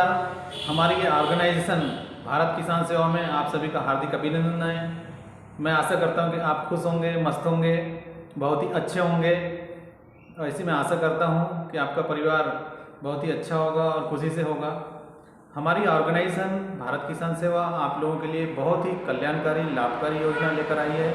नमस्कार। हमारी ये ऑर्गेनाइजेशन भारत किसान सेवा में आप सभी का हार्दिक अभिनंदन है। मैं आशा करता हूँ कि आप खुश होंगे, मस्त होंगे, बहुत ही अच्छे होंगे। ऐसी मैं आशा करता हूँ कि आपका परिवार बहुत ही अच्छा होगा और खुशी से होगा। हमारी ऑर्गेनाइजेशन भारत किसान सेवा आप लोगों के लिए बहुत ही कल्याणकारी, लाभकारी योजना लेकर आई है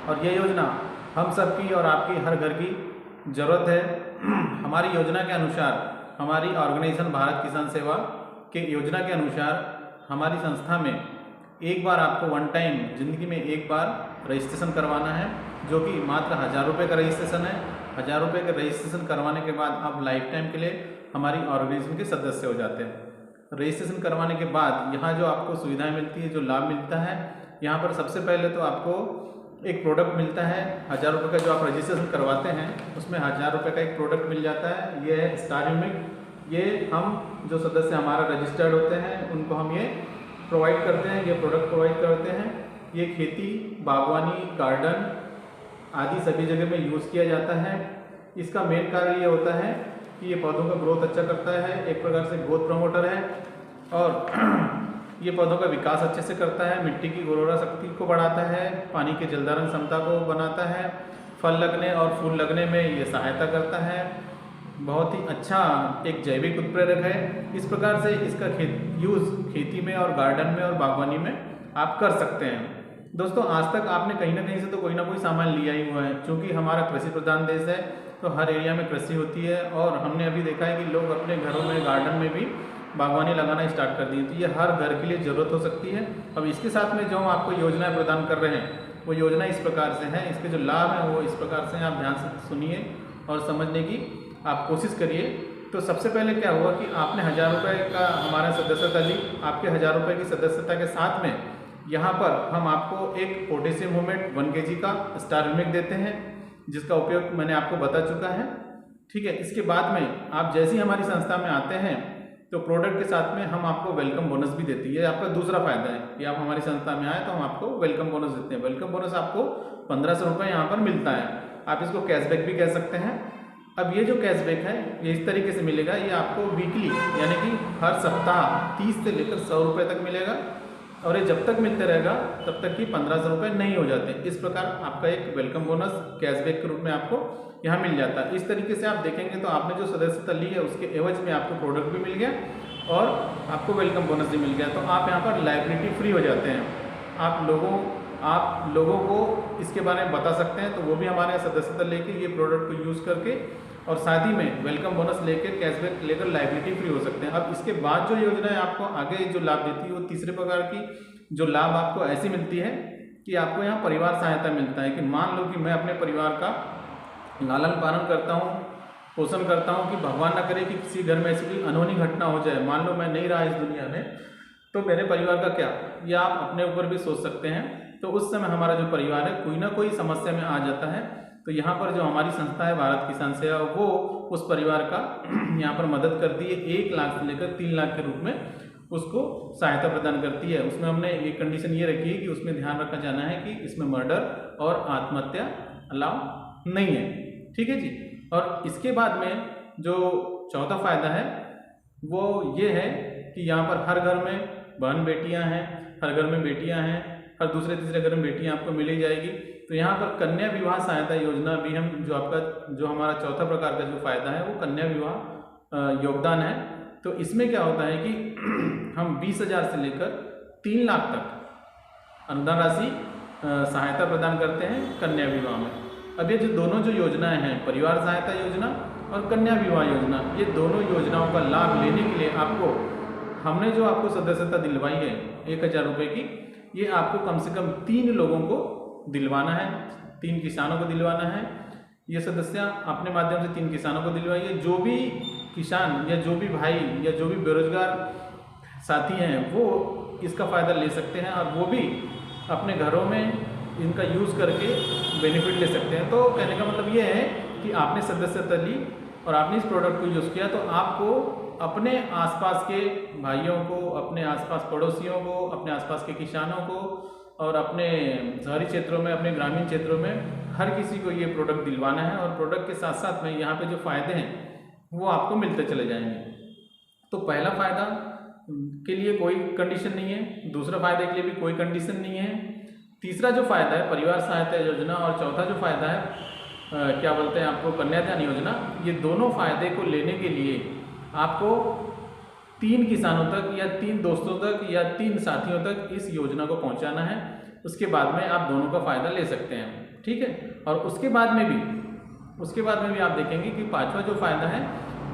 और ये योजना हम सबकी और आपकी हर घर की ज़रूरत है। हमारी योजना के अनुसार, हमारी ऑर्गेनाइजेशन भारत किसान सेवा के योजना के अनुसार हमारी संस्था में एक बार आपको वन टाइम ज़िंदगी में एक बार रजिस्ट्रेशन करवाना है, जो कि मात्र 1000 रुपये का रजिस्ट्रेशन है। 1000 रुपये का रजिस्ट्रेशन करवाने के बाद आप लाइफ टाइम के लिए हमारी ऑर्गेनाइजेशन के सदस्य हो जाते हैं। रजिस्ट्रेशन करवाने के बाद यहाँ जो आपको सुविधाएं मिलती है, जो लाभ मिलता है, यहाँ पर सबसे पहले तो आपको एक प्रोडक्ट मिलता है। 1000 रुपये का जो आप रजिस्ट्रेशन करवाते हैं उसमें 1000 रुपये का एक प्रोडक्ट मिल जाता है। ये है स्टार यूनिक। ये हम जो सदस्य हमारा रजिस्टर्ड होते हैं उनको हम ये प्रोवाइड करते हैं, ये प्रोडक्ट प्रोवाइड करते हैं। ये खेती, बागवानी, गार्डन आदि सभी जगह में यूज़ किया जाता है। इसका मेन कारण ये होता है कि ये पौधों का ग्रोथ अच्छा करता है, एक प्रकार से ग्रोथ प्रमोटर है और ये पौधों का विकास अच्छे से करता है, मिट्टी की उर्वरा शक्ति को बढ़ाता है, पानी के जलधारण क्षमता को बनाता है, फल लगने और फूल लगने में ये सहायता करता है। बहुत ही अच्छा एक जैविक उत्प्रेरक है। इस प्रकार से इसका यूज़ खेती में और गार्डन में और बागवानी में आप कर सकते हैं। दोस्तों, आज तक आपने कहीं ना कहीं से तो कोई ना कोई सामान लिया ही हुआ है, क्योंकि हमारा कृषि प्रधान देश है तो हर एरिया में कृषि होती है और हमने अभी देखा है कि लोग अपने घरों में, गार्डन में भी बागवानी लगाना स्टार्ट कर दी है। तो ये हर घर के लिए ज़रूरत हो सकती है। अब इसके साथ में जो हम आपको योजनाएं प्रदान कर रहे हैं वो योजना इस प्रकार से हैं, इसके जो लाभ हैं वो इस प्रकार से हैं। आप ध्यान से सुनिए और समझने की आप कोशिश करिए। तो सबसे पहले क्या हुआ कि आपने 1000 रुपये का हमारा सदस्यता ली। आपके 1000 रुपये की सदस्यता के साथ में यहाँ पर हम आपको एक पोटेशियम मूवमेंट 1 kg का स्टार यूनिक देते हैं, जिसका उपयोग मैंने आपको बता चुका है। ठीक है। इसके बाद में आप जैसे ही हमारी संस्था में आते हैं तो प्रोडक्ट के साथ में हम आपको वेलकम बोनस भी देती है। आपका दूसरा फायदा है कि आप हमारी संस्था में आए तो हम आपको वेलकम बोनस देते हैं। वेलकम बोनस आपको 1500 रुपये यहाँ पर मिलता है। आप इसको कैशबैक भी कह सकते हैं। अब ये जो कैशबैक है ये इस तरीके से मिलेगा, ये आपको वीकली यानी कि हर सप्ताह 30 से लेकर 100 रुपये तक मिलेगा और ये जब तक मिलते रहेगा तब तक कि 1500 रुपये नहीं हो जाते। इस प्रकार आपका एक वेलकम बोनस कैशबैक के रूप में आपको यहाँ मिल जाता है। इस तरीके से आप देखेंगे तो आपने जो सदस्यता ली है उसके एवज में आपको प्रोडक्ट भी मिल गया और आपको वेलकम बोनस भी मिल गया। तो आप यहाँ पर लायबिलिटी फ्री हो जाते हैं। आप लोगों को इसके बारे में बता सकते हैं, तो वो भी हमारे यहाँ सदस्यता लेके ये प्रोडक्ट को यूज़ करके और साथ ही में वेलकम बोनस लेकर कैशबैक लेकर लायबिलिटी फ्री हो सकते हैं। अब इसके बाद जो योजना है आपको आगे जो लाभ देती है वो तीसरे प्रकार की जो लाभ आपको ऐसी मिलती है कि आपको यहाँ परिवार सहायता मिलता है। कि मान लो कि मैं अपने परिवार का लालन पालन करता हूँ, पोषण करता हूँ, कि भगवान ना करे कि किसी घर में ऐसी कोई अनहोनी घटना हो जाए, मान लो मैं नहीं रहा इस दुनिया में, तो मेरे परिवार का क्या, ये आप अपने ऊपर भी सोच सकते हैं। तो उस समय हमारा जो परिवार है कोई ना कोई समस्या में आ जाता है, तो यहाँ पर जो हमारी संस्था है भारत किसान सेवा वो उस परिवार का यहाँ पर मदद करती है। 1 लाख से लेकर 3 लाख के रूप में उसको सहायता प्रदान करती है। उसमें हमने एक कंडीशन ये रखी है कि उसमें ध्यान रखा जाना है कि इसमें मर्डर और आत्महत्या अलाउ नहीं है। ठीक है जी। और इसके बाद में जो चौथा फायदा है वो ये है कि यहाँ पर हर घर में बहन बेटियाँ हैं, हर घर में बेटियाँ हैं, हर दूसरे तीसरे घर में बेटियाँ आपको मिल ही जाएगी। तो यहाँ पर कन्या विवाह सहायता योजना भी हम जो हमारा चौथा प्रकार का जो फायदा है वो कन्या विवाह योगदान है। तो इसमें क्या होता है कि हम 20,000 से लेकर 3 लाख तक अनुदान राशि सहायता प्रदान करते हैं कन्या विवाह में। अब ये जो दोनों जो योजनाएं हैं, परिवार सहायता योजना और कन्या विवाह योजना, ये दोनों योजनाओं का लाभ लेने के लिए आपको हमने जो आपको सदस्यता दिलवाई है 1000 रुपये की, ये आपको कम से कम 3 लोगों को दिलवाना है, 3 किसानों को दिलवाना है। ये सदस्य अपने माध्यम से 3 किसानों को दिलवाइए। जो भी किसान या जो भी भाई या जो भी बेरोजगार साथी हैं वो इसका फ़ायदा ले सकते हैं और वो भी अपने घरों में इनका यूज़ करके बेनिफिट ले सकते हैं। तो कहने का मतलब ये है कि आपने सदस्यता ली और आपने इस प्रोडक्ट को यूज़ किया तो आपको अपने आसपास के भाइयों को, अपने आसपास पड़ोसियों को, अपने आसपास के किसानों को और अपने शहरी क्षेत्रों में, अपने ग्रामीण क्षेत्रों में हर किसी को ये प्रोडक्ट दिलवाना है। और प्रोडक्ट के साथ साथ में यहाँ पे जो फ़ायदे हैं वो आपको मिलते चले जाएंगे। तो पहला फ़ायदा के लिए कोई कंडीशन नहीं है, दूसरे फायदे के लिए भी कोई कंडीशन नहीं है। तीसरा जो फायदा है परिवार सहायता योजना, और चौथा जो फायदा है क्या बोलते हैं आपको कन्यादान योजना, ये दोनों फायदे को लेने के लिए आपको 3 किसानों तक या 3 दोस्तों तक या 3 साथियों तक इस योजना को पहुंचाना है। उसके बाद में आप दोनों का फ़ायदा ले सकते हैं, ठीक है। और उसके बाद में भी आप देखेंगे कि 5वां जो फ़ायदा है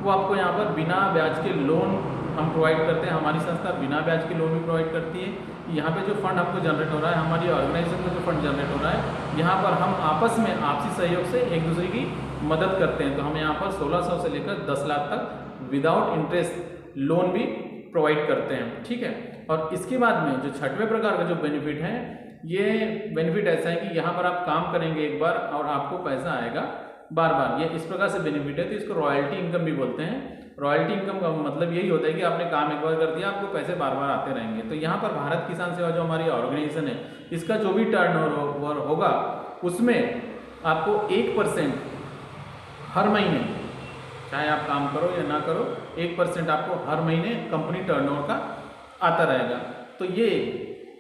वो आपको यहाँ पर बिना ब्याज के लोन हम प्रोवाइड करते हैं। हमारी संस्था बिना ब्याज के लोन भी प्रोवाइड करती है। यहाँ पे जो फंड हमको जनरेट हो रहा है, हमारी ऑर्गेनाइजेशन में जो फंड जनरेट हो रहा है, यहाँ पर हम आपस में आपसी सहयोग से एक दूसरे की मदद करते हैं। तो हम यहाँ पर 1600 से लेकर 10 लाख तक विदाउट इंटरेस्ट लोन भी प्रोवाइड करते हैं, ठीक है। और इसके बाद में जो 6वें प्रकार का जो बेनिफिट है, ये बेनिफिट ऐसा है कि यहाँ पर आप काम करेंगे एक बार और आपको पैसा आएगा बार बार। ये इस प्रकार से बेनिफिट है, तो इसको रॉयल्टी इनकम भी बोलते हैं। रॉयल्टी इनकम का मतलब यही होता है कि आपने काम एक बार कर दिया, आपको पैसे बार बार आते रहेंगे। तो यहाँ पर भारत किसान सेवा जो हमारी ऑर्गेनाइजेशन है, इसका जो भी टर्नओवर होगा उसमें आपको 1% हर महीने, चाहे आप काम करो या ना करो, 1% आपको हर महीने कंपनी टर्नओवर का आता रहेगा। तो ये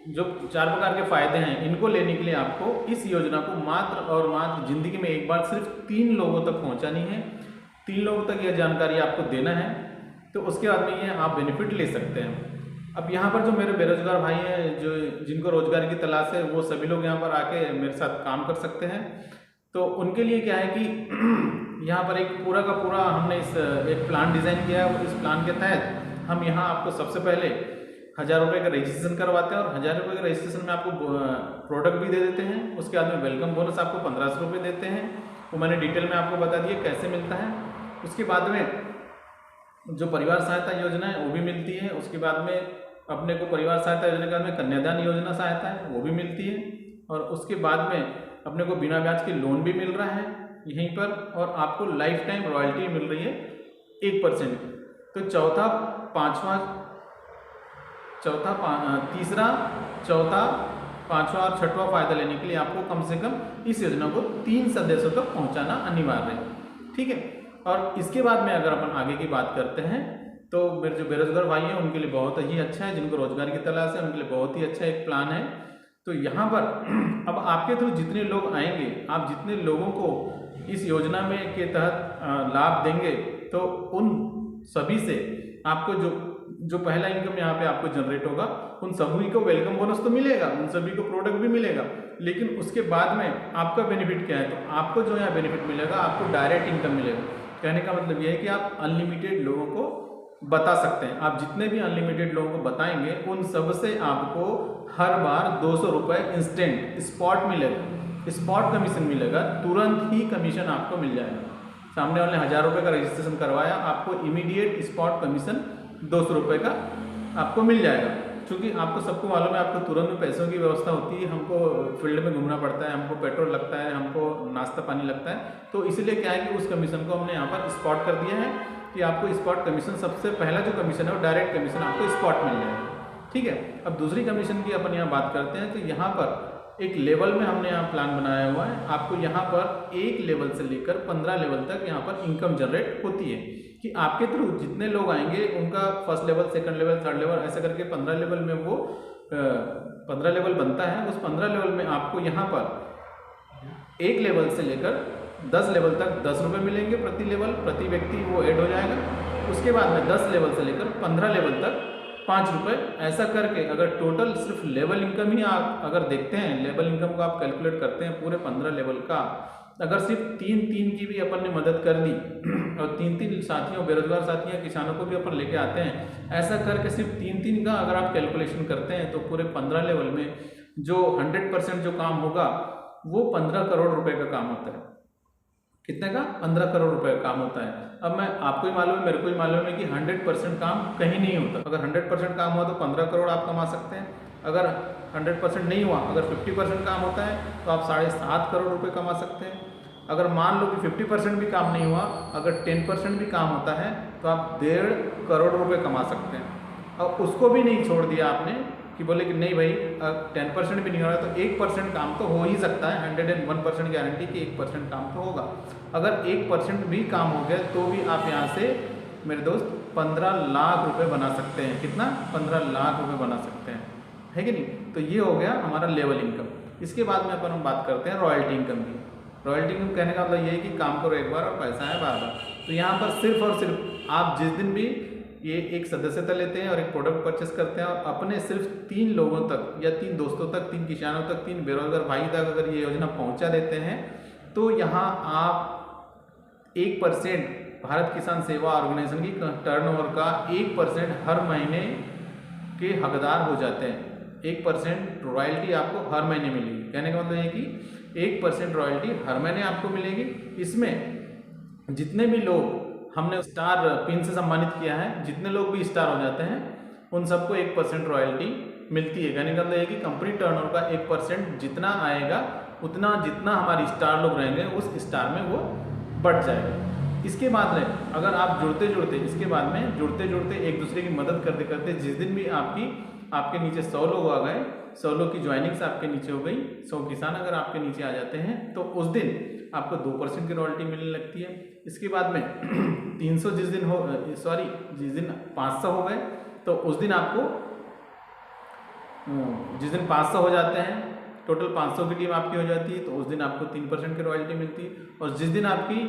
जो 4 प्रकार के फायदे हैं, इनको लेने के लिए आपको इस योजना को मात्र और मात्र जिंदगी में एक बार सिर्फ 3 लोगों तक पहुंचानी है। 3 लोगों तक यह जानकारी आपको देना है, तो उसके बाद में ये आप बेनिफिट ले सकते हैं। अब यहाँ पर जो मेरे बेरोजगार भाई हैं, जो जिनको रोजगार की तलाश है, वो सभी लोग यहाँ पर आके मेरे साथ काम कर सकते हैं। तो उनके लिए क्या है कि यहाँ पर एक पूरा का पूरा हमने एक प्लान डिज़ाइन किया है। इस प्लान के तहत हम यहाँ आपको सबसे पहले 1000 रुपये का रजिस्ट्रेशन करवाते हैं, और 1000 रुपये के रजिस्ट्रेशन में आपको प्रोडक्ट भी दे देते हैं। उसके बाद में वेलकम बोनस आपको 1500 रुपये देते हैं, वो मैंने डिटेल में आपको बता दिया कैसे मिलता है। उसके बाद में जो परिवार सहायता योजना है वो भी मिलती है। उसके बाद में अपने को परिवार सहायता योजना के बाद में कन्यादान योजना सहायता है, वो भी मिलती है। और उसके बाद में अपने को बिना ब्याज के लोन भी मिल रहा है यहीं पर, और आपको लाइफ टाइम रॉयल्टी मिल रही है 1%। तो तीसरा, चौथा, 5वां और 6वां फायदा लेने के लिए आपको कम से कम इस योजना को 3 सदस्यों तक पहुंचाना अनिवार्य है, ठीक है। और इसके बाद में अगर अपन आगे की बात करते हैं, तो मेरे जो बेरोजगार भाई हैं उनके लिए बहुत ही अच्छा है, जिनको रोजगार की तलाश है उनके लिए बहुत ही अच्छा एक प्लान है। तो यहाँ पर अब आपके थ्रू जितने लोग आएंगे, आप जितने लोगों को इस योजना में के तहत लाभ देंगे, तो उन सभी से आपको जो पहला इनकम यहाँ पे आपको जनरेट होगा, उन सभी को वेलकम बोनस तो मिलेगा, उन सभी को प्रोडक्ट भी मिलेगा। लेकिन उसके बाद में आपका बेनिफिट क्या है, तो आपको जो यहाँ बेनिफिट मिलेगा, आपको डायरेक्ट इनकम मिलेगा। कहने का मतलब यह है कि आप अनलिमिटेड लोगों को बता सकते हैं। आप जितने भी अनलिमिटेड लोगों को बताएंगे, उन सब से आपको हर बार 200 रुपये इंस्टेंट स्पॉट मिलेगा, स्पॉट कमीशन मिलेगा, तुरंत ही कमीशन आपको मिल जाएगा। सामने वाले 1000 रुपये का रजिस्ट्रेशन करवाया, आपको इमीडिएट स्पॉट कमीशन 200 रुपये का आपको मिल जाएगा। क्योंकि आपको सबको मालूम है, आपको तुरंत में पैसों की व्यवस्था होती है, हमको फील्ड में घूमना पड़ता है, हमको पेट्रोल लगता है, हमको नाश्ता पानी लगता है। तो इसलिए क्या है कि उस कमीशन को हमने यहाँ पर स्पॉट कर दिया है कि आपको स्पॉट कमीशन, सबसे पहला जो कमीशन है वो डायरेक्ट कमीशन आपको स्पॉट मिल जाएगा, ठीक है। अब दूसरी कमीशन की अपन यहाँ बात करते हैं। तो यहाँ पर एक लेवल में हमने यहाँ प्लान बनाया हुआ है। आपको यहाँ पर 1 लेवल से लेकर 15 लेवल तक यहाँ पर इनकम जनरेट होती है, कि आपके थ्रू जितने लोग आएंगे उनका first level, second level, third level, ऐसा करके 15 लेवल में वो 15 लेवल बनता है। उस 15 लेवल में आपको यहाँ पर 1 लेवल से लेकर 10 लेवल तक 10 रुपये मिलेंगे प्रति लेवल, प्रति व्यक्ति वो ऐड हो जाएगा। उसके बाद में 10 लेवल से लेकर 15 लेवल तक 5 रुपये, ऐसा करके अगर टोटल सिर्फ लेवल इनकम ही आप अगर देखते हैं, लेवल इनकम को आप कैलकुलेट करते हैं पूरे 15 लेवल का, अगर सिर्फ 3-3 की भी अपन ने मदद कर दी और 3-3 साथियों, बेरोजगार साथियों, किसानों को भी अपन लेके आते हैं, ऐसा करके सिर्फ 3-3 का अगर आप कैलकुलेशन करते हैं, तो पूरे 15 लेवल में जो 100% जो काम होगा वो 15 करोड़ रुपए का काम होता है। कितने का? 15 करोड़ रुपए का काम होता है। अब मैं आपको ही मालूम है, मेरे को ही मालूम है कि 100% काम कहीं नहीं होता। अगर 100% काम हुआ तो 15 करोड़ आप कमा सकते हैं। अगर 100% नहीं हुआ, अगर 50% काम होता है तो आप 7.5 करोड़ रुपए कमा सकते हैं। अगर मान लो कि 50% भी काम नहीं हुआ, अगर 10% भी काम होता है तो आप 1.5 करोड़ रुपए कमा सकते हैं। और उसको भी नहीं छोड़ दिया आपने कि बोले कि नहीं भाई 10% भी नहीं हो रहा तो 1% काम तो हो ही सकता है। 101% गारंटी कि 1% काम तो होगा। अगर 1% भी काम हो गया तो भी आप यहाँ से मेरे दोस्त 15 लाख रुपए बना सकते हैं। कितना? 15 लाख रुपए बना सकते हैं, है कि नहीं? तो ये हो गया हमारा लेवल इनकम। इसके बाद में अपन हम बात करते हैं रॉयल्टी इनकम की। रॉयल्टी इनकम कहने का मतलब ये है कि काम करो एक बार और पैसा है बार बार। तो यहाँ पर सिर्फ और सिर्फ आप जिस दिन भी ये एक सदस्यता लेते हैं और एक प्रोडक्ट परचेस करते हैं और अपने सिर्फ 3 लोगों तक या 3 दोस्तों तक, 3 किसानों तक, 3 बेरोजगार भाई तक अगर ये योजना पहुंचा देते हैं तो यहाँ आप 1% भारत किसान सेवा ऑर्गेनाइजेशन की टर्नओवर का 1% हर महीने के हकदार हो जाते हैं। 1% रॉयल्टी आपको हर महीने मिलेगी। कहने का मतलब ये कि 1% रॉयल्टी हर महीने आपको मिलेगी। इसमें जितने भी लोग हमने स्टार पिन से सम्मानित किया है, जितने लोग भी स्टार हो जाते हैं उन सबको 1% रॉयल्टी मिलती है। कहने का मतलब ये कि कंपनी टर्नओवर का 1% जितना आएगा उतना जितना हमारे स्टार लोग रहेंगे उस स्टार में वो बढ़ जाएगा। इसके बाद में अगर आप जुड़ते जुड़ते एक दूसरे की मदद करते करते जिस दिन भी आपके नीचे 100 लोग आ गए, 100 लोग की ज्वाइनिंग्स आपके नीचे हो गई, 100 किसान अगर आपके नीचे आ जाते हैं तो उस दिन आपको 2% की रॉयल्टी मिलने लगती है। इसके बाद में 300 जिस दिन 500 हो गए तो उस दिन आपको जिस दिन 500 हो जाते हैं, टोटल 500 की टीम आपकी हो जाती है तो उस दिन आपको 3% की रॉयल्टी मिलती है। और जिस दिन आपकी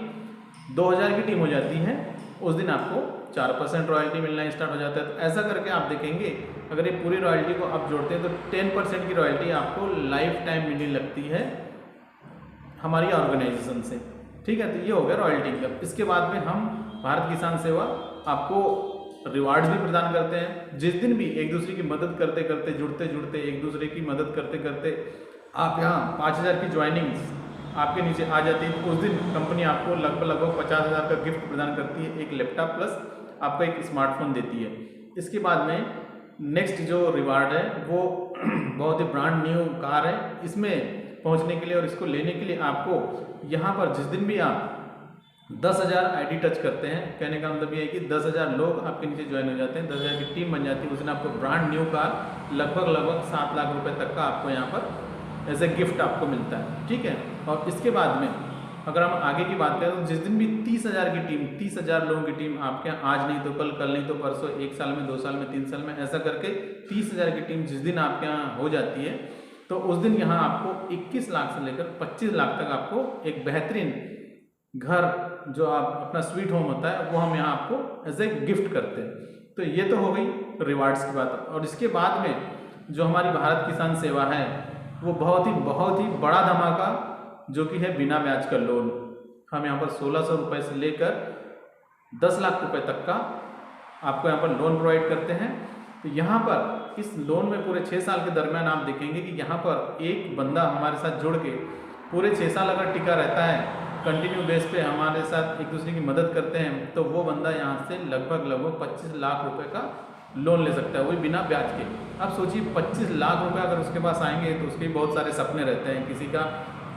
2000 की टीम हो जाती है उस दिन आपको 4% रॉयल्टी मिलना स्टार्ट हो जाता है। तो ऐसा करके आप देखेंगे अगर ये पूरी रॉयल्टी को आप जोड़ते हैं तो 10% की रॉयल्टी आपको लाइफ टाइम मिलने लगती है हमारी ऑर्गेनाइजेशन से। ठीक है, तो ये हो गया रॉयल्टी इनकम। इसके बाद में हम भारत किसान सेवा आपको रिवार्ड्स भी प्रदान करते हैं। जिस दिन भी एक दूसरे की मदद करते करते जुड़ते एक दूसरे की मदद करते करते आप यहाँ 5000 की ज्वाइनिंग्स आपके नीचे आ जाती है तो उस दिन कंपनी आपको लगभग 50,000 का गिफ्ट प्रदान करती है, एक लैपटॉप प्लस आपको एक स्मार्टफोन देती है। इसके बाद में नेक्स्ट जो रिवार्ड है वो बहुत ही ब्रांड न्यू कार है। इसमें पहुंचने के लिए और इसको लेने के लिए आपको यहाँ पर जिस दिन भी आप 10,000 आईडी टच करते हैं, कहने का मतलब ये है कि 10,000 लोग आपके नीचे ज्वाइन हो जाते हैं, 10,000 की टीम बन जाती है, उस दिन आपको ब्रांड न्यू कार लगभग 7 लाख रुपए तक का आपको यहाँ पर एज ए गिफ्ट आपको मिलता है। ठीक है, और इसके बाद में अगर हम आगे की बात करें तो जिस दिन भी 30,000 की टीम, 30,000 लोगों की टीम आपके यहाँ आज नहीं तो कल नहीं तो परसों, 1 साल में, 2 साल में, 3 साल में, ऐसा करके 30,000 की टीम जिस दिन आपके यहाँ हो जाती है तो उस दिन यहाँ आपको 21 लाख से लेकर 25 लाख तक आपको एक बेहतरीन घर जो आप अपना स्वीट होम होता है वो हम यहाँ आपको एज ए गिफ्ट करते हैं। तो ये तो हो गई रिवार्ड्स की बात। और इसके बाद में जो हमारी भारत किसान सेवा है वो बहुत ही बड़ा धमाका जो कि है बिना ब्याज का लोन। हम यहाँ पर 1600 रुपये से लेकर 10 लाख रुपए तक का आपको यहाँ पर लोन प्रोवाइड करते हैं। तो यहाँ पर इस लोन में पूरे 6 साल के दरमियान आप देखेंगे कि यहाँ पर एक बंदा हमारे साथ जुड़ के पूरे 6 साल अगर टिका रहता है, कंटिन्यू बेस पे हमारे साथ एक दूसरे की मदद करते हैं तो वो बंदा यहाँ से लगभग 25 लाख रुपए का लोन ले सकता है, वो भी बिना ब्याज के। अब सोचिए 25 लाख रुपए अगर उसके पास आएंगे तो उसके बहुत सारे सपने रहते हैं। किसी का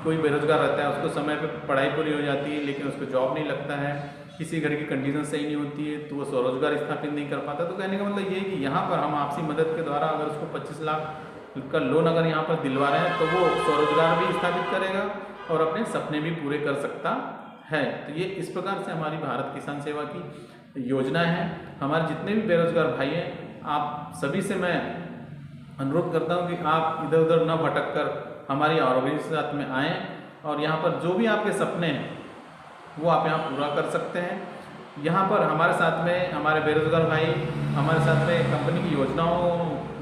कोई बेरोजगार रहता है, उसको समय पे पढ़ाई पूरी हो जाती है लेकिन उसको जॉब नहीं लगता है, किसी घर की कंडीशन सही नहीं होती है तो वो स्वरोजगार स्थापित नहीं कर पाता। तो कहने का मतलब ये है कि यहाँ पर हम आपसी मदद के द्वारा अगर उसको 25 लाख का लोन अगर यहाँ पर दिलवा रहे हैं तो वो स्वरोजगार भी स्थापित करेगा और अपने सपने भी पूरे कर सकता है। तो ये इस प्रकार से हमारी भारत किसान सेवा की योजना है। हमारे जितने भी बेरोजगार भाई हैं, आप सभी से मैं अनुरोध करता हूँ कि आप इधर उधर न भटक कर हमारी ऑर्गेनाइजेशन के साथ में आएँ और यहाँ पर जो भी आपके सपने हैं वो आप यहाँ पूरा कर सकते हैं। यहाँ पर हमारे साथ में हमारे बेरोजगार भाई हमारे साथ में कंपनी की योजनाओं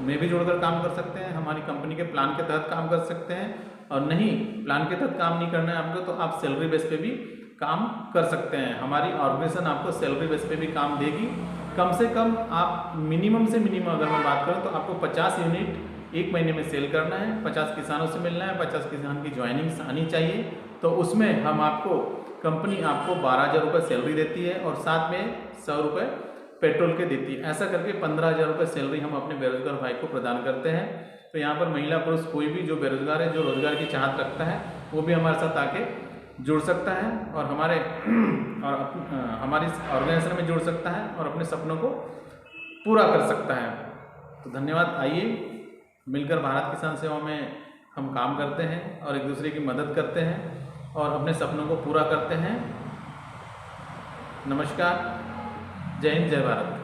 में भी जुड़कर काम कर सकते हैं, हमारी कंपनी के प्लान के तहत काम कर सकते हैं। और नहीं प्लान के तहत काम नहीं करना है आपको तो आप सैलरी बेस पे भी काम कर सकते हैं। हमारी ऑर्गेनाइजेशन आपको सैलरी बेस पे भी काम देगी। कम से कम आप मिनिमम से मिनिमम अगर मैं बात करूँ तो आपको 50 यूनिट एक महीने में सेल करना है, 50 किसानों से मिलना है, 50 किसान की ज्वाइनिंग्स आनी चाहिए। तो उसमें हम आपको कंपनी आपको 12,000 रुपये सैलरी देती है और साथ में 100 रुपये पेट्रोल के देती है। ऐसा करके 15,000 रुपये सैलरी हम अपने बेरोजगार भाई को प्रदान करते हैं। तो यहाँ पर महिला पुरुष कोई भी जो बेरोजगार है, जो रोजगार की चाहत रखता है, वो भी हमारे साथ आके जुड़ सकता है और हमारी ऑर्गेनाइजेशन में जुड़ सकता है और अपने सपनों को पूरा कर सकता है। तो धन्यवाद। आइए मिलकर भारत किसान सेवा में हम काम करते हैं और एक दूसरे की मदद करते हैं और अपने सपनों को पूरा करते हैं। नमस्कार, जय हिंद, जय भारत।